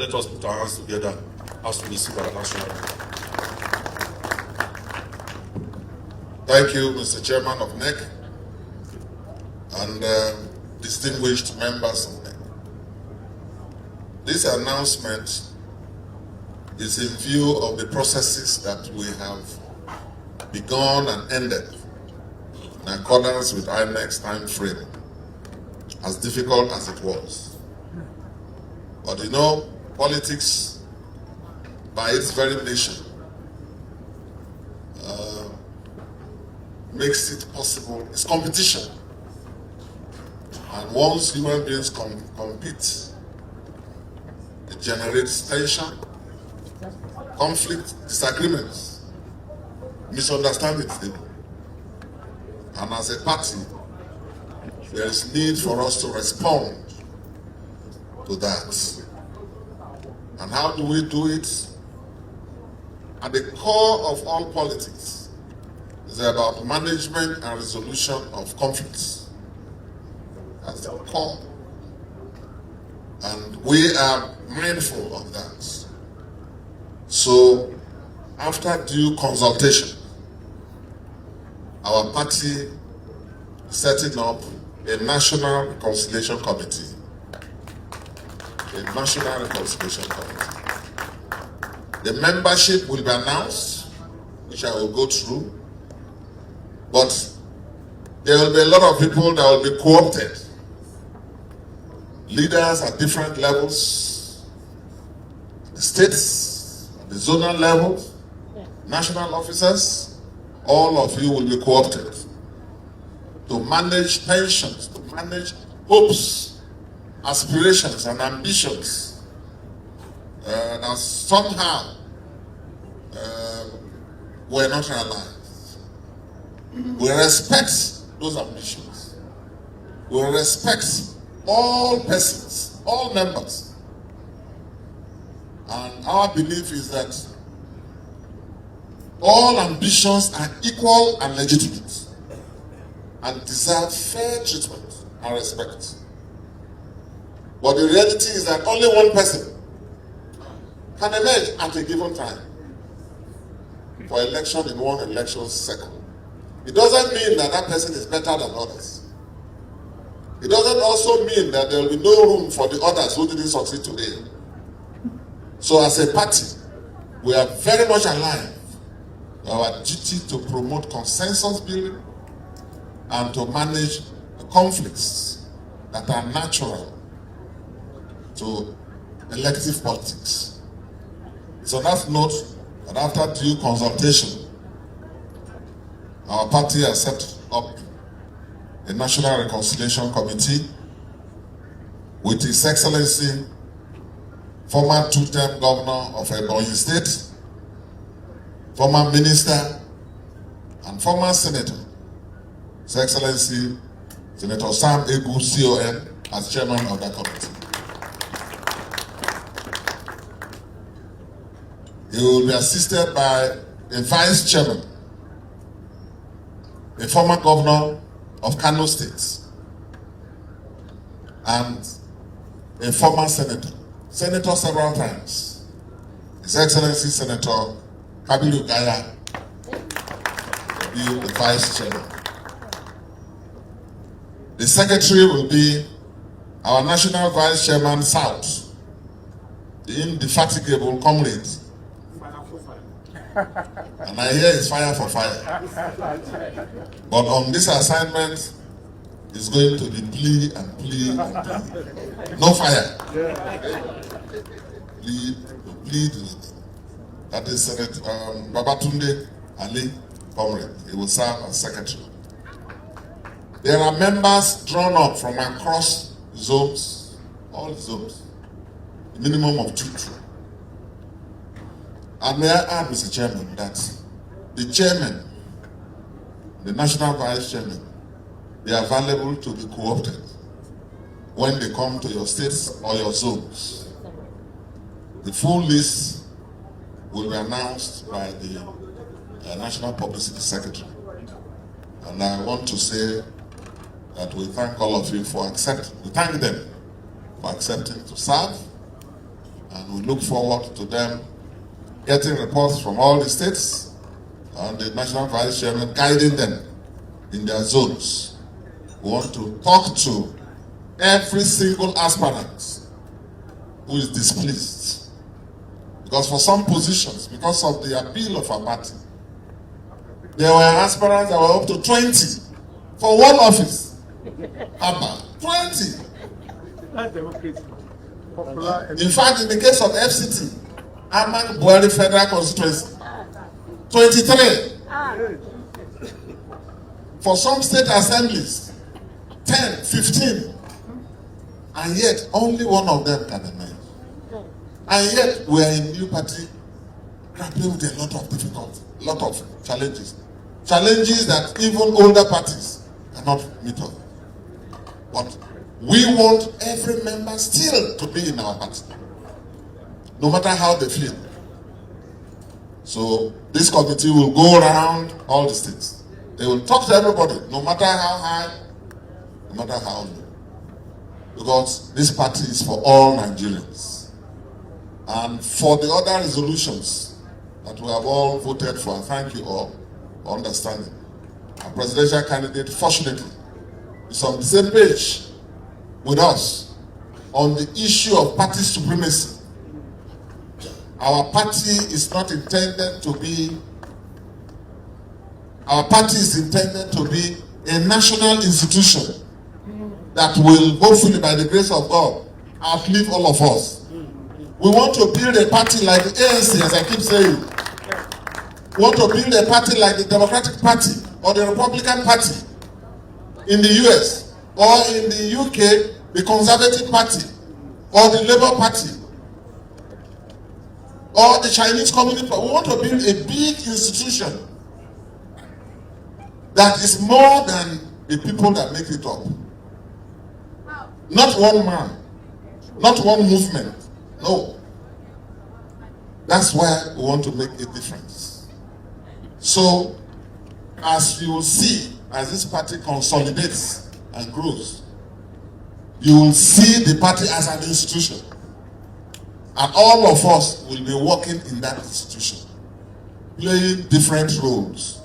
let us put our hands together as we receive our national. Thank you, Mr. Chairman of NEC, and distinguished members of NEC. This announcement is in view of the processes that we have begun and ended in accordance with INEC's time frame, as difficult as it was. But you know, politics, by its very nature, makes it possible. It's competition. And once human beings compete, it generates tension, conflict, disagreements, misunderstandings. And as a party, there is need for us to respond to that. And how do we do it? At the core of all politics is about management and resolution of conflicts. That's the core. And we are mindful of that. So, after due consultation, our party is setting up a National Reconciliation Committee. A National Reconciliation Committee. The membership will be announced, which I will go through, but there will be a lot of people that will be co-opted. Leaders at different levels, the states, the zonal level, national officers, all of you will be co-opted to manage tensions, to manage hopes, aspirations, and ambitions that somehow were not realized. We respect those ambitions. We respect all persons, all members. And our belief is that all ambitions are equal and legitimate and deserve fair treatment and respect. But the reality is that only one person can emerge at a given time for election in one election cycle. It doesn't mean that that person is better than others. It doesn't also mean that there will be no room for the others who didn't succeed today. So as a party, we are very much alive to our duty to promote consensus building and to manage the conflicts that are natural to elective politics. So on that note, that after due consultation, our party has set up a National Reconciliation Committee with His Excellency, former two-term governor of Ebonyi State, former minister, and former senator, His Excellency Senator Sam Egu, CON, as chairman of that committee. He will be assisted by a vice chairman, a former governor of Kano State, and a former senator several times, His Excellency Senator Kabiru Gaya, will be the vice chairman. The secretary will be our national vice chairman, South, the indefatigable comrade. And I hear it's fire for fire. But on this assignment, it's going to be plea and plea and plea. No fire. Plead. That is Senator Babatunde Ali, comrade. He will serve as secretary. There are members drawn up from across zones, all zones, a minimum of 2. And may I add, Mr. Chairman, that the chairman, the national vice chairman, they are available to be co-opted when they come to your states or your zones. The full list will be announced by the National Publicity Secretary. And I want to say that we thank all of you for accepting, we thank them for accepting to serve, And we look forward to them getting reports from all the states and the National Vice Chairman guiding them in their zones. We want to talk to every single aspirant who is displeased. Because for some positions, because of the appeal of our party, there were aspirants that were up to 20 for one office. About 20. That's democracy. In fact, in the case of FCT, Ahmad Buhari Federal Constituency, 23. For some state assemblies, 10, 15. And yet, only one of them can emerge. And yet, we are a new party grappling with a lot of difficulty, a lot of challenges. Challenges that even older parties cannot meet up. But we want every member still to be in our party, no matter how they feel. So this committee will go around all the states. They will talk to everybody, no matter how high, no matter how low. Because this party is for all Nigerians. And for the other resolutions that we have all voted for, thank you all for understanding. Our presidential candidate, fortunately, is on the same page with us on the issue of party supremacy. Our party is not intended to be, our party is intended to be a national institution that will, hopefully by the grace of God, outlive all of us. We want to build a party like the ANC, as I keep saying. We want to build a party like the Democratic Party or the Republican Party in the US, or in the UK, the Conservative Party, or the Labour Party, or the Chinese Communist Party. We want to build a big institution that is more than the people that make it up. Not one man, not one movement. No. That's why we want to make a difference. So, as you will see, as this party consolidates and grows, you will see the party as an institution. And all of us will be working in that institution, playing different roles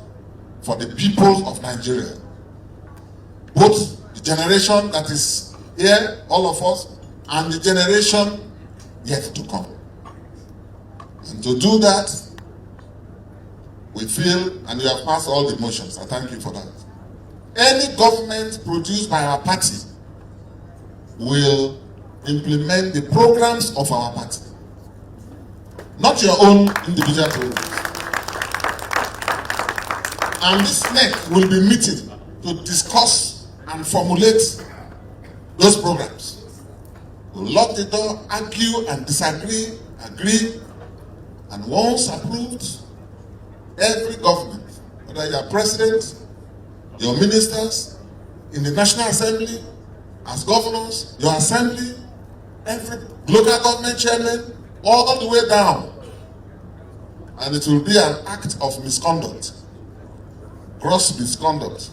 for the people of Nigeria. Both the generation that is here, all of us, and the generation yet to come. And to do that, we feel, and you have passed all the motions, I thank you for that. Any government produced by our party will implement the programs of our party, not your own individual programs. And this next will be meeting to discuss and formulate those programs. We'll lock the door, argue and disagree, agree, and once approved, every government, whether you're president, your ministers, in the National Assembly, as governors, your assembly, every local government chairman, all the way down. And it will be an act of misconduct, gross misconduct,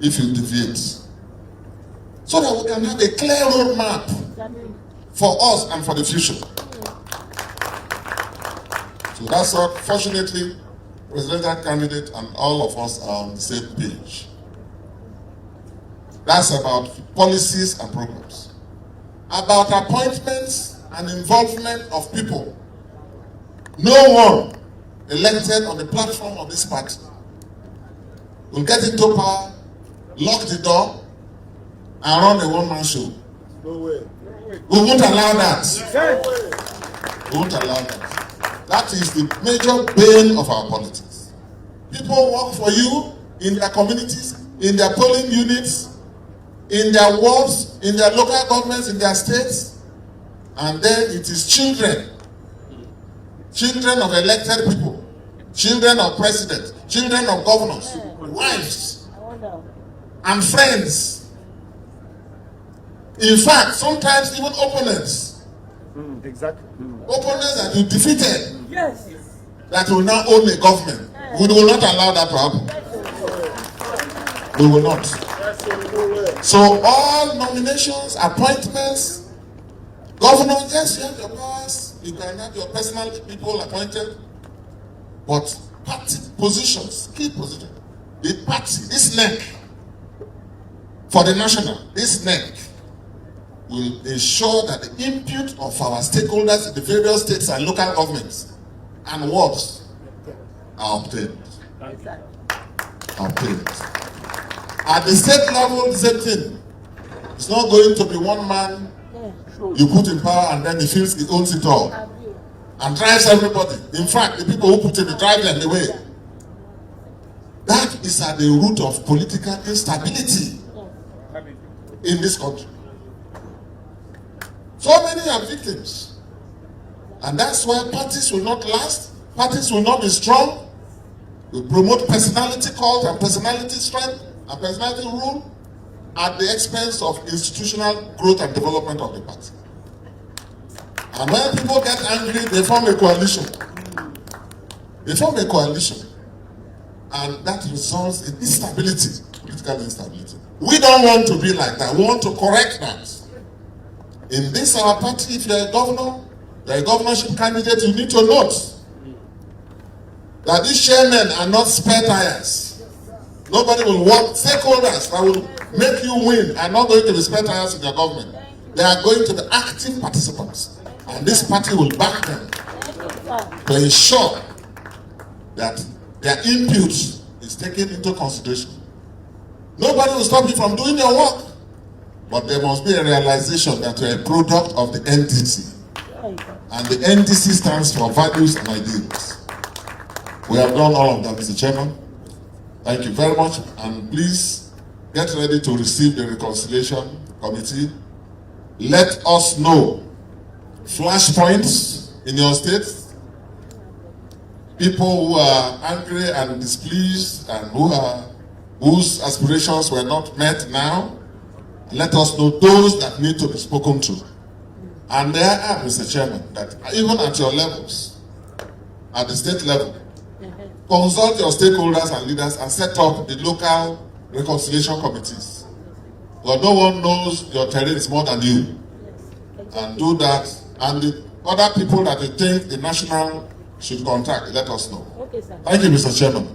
if you deviate. So that we can have a clear roadmap for us and for the future. So that's what, fortunately, presidential candidate and all of us are on the same page. That's about policies and programs. About appointments and involvement of people. No one elected on the platform of this party will get into power, lock the door, and run a one-man show. No way. We won't allow that. We won't allow that. That is the major bane of our politics. People work for you in their communities, in their polling units, in their wards, in their local governments, in their states, and then it is children of elected people, children of presidents, children of governors, wives, and friends. In fact, sometimes even opponents. Exactly. Opponents that you defeated, Yes. that will now own a government. We will not allow that to happen. We will not. So all nominations, appointments, Governor, yes, you have your powers. You can have your personal people appointed. But party positions, key positions, the party, this neck, for the national, this neck will ensure that the input of our stakeholders in the various states and local governments and wards are obtained. At the state level, the same thing. It's not going to be one man you put in power and then he feels he owns it all and drives everybody. In fact, the people who put in the drive them away. That is at the root of political instability in this country. So many are victims. And that's why parties will not last, parties will not be strong. We promote personality cult and personality strength and personality rule at the expense of institutional growth and development of the party. And when people get angry, they form a coalition. They form a coalition. And that results in instability, political instability. We don't want to be like that. We want to correct that. In this, our party, if you're a governor, you're a governorship candidate, you need to note that these chairmen are not spare tires. Nobody will want stakeholders that will make you win are not going to be spare tires in your government. They are going to be active participants. And this party will back them to ensure that their input is taken into consideration. Nobody will stop you from doing your work. But there must be a realization that you're a product of the NDC. And the NDC stands for values and ideals. We have done all of that, Mr. Chairman. Thank you very much. And please get ready to receive the Reconciliation Committee. Let us know flashpoints in your state. People who are angry and displeased and whose aspirations were not met now. Let us know those that need to be spoken to. And there are, Mr. Chairman, that even at your levels, at the state level, consult your stakeholders and leaders and set up the local reconciliation committees. Because no one knows your terrain is more than you. And do that. And the other people that you think the national should contact, let us know. Okay, sir. Thank you, Mr. Chairman.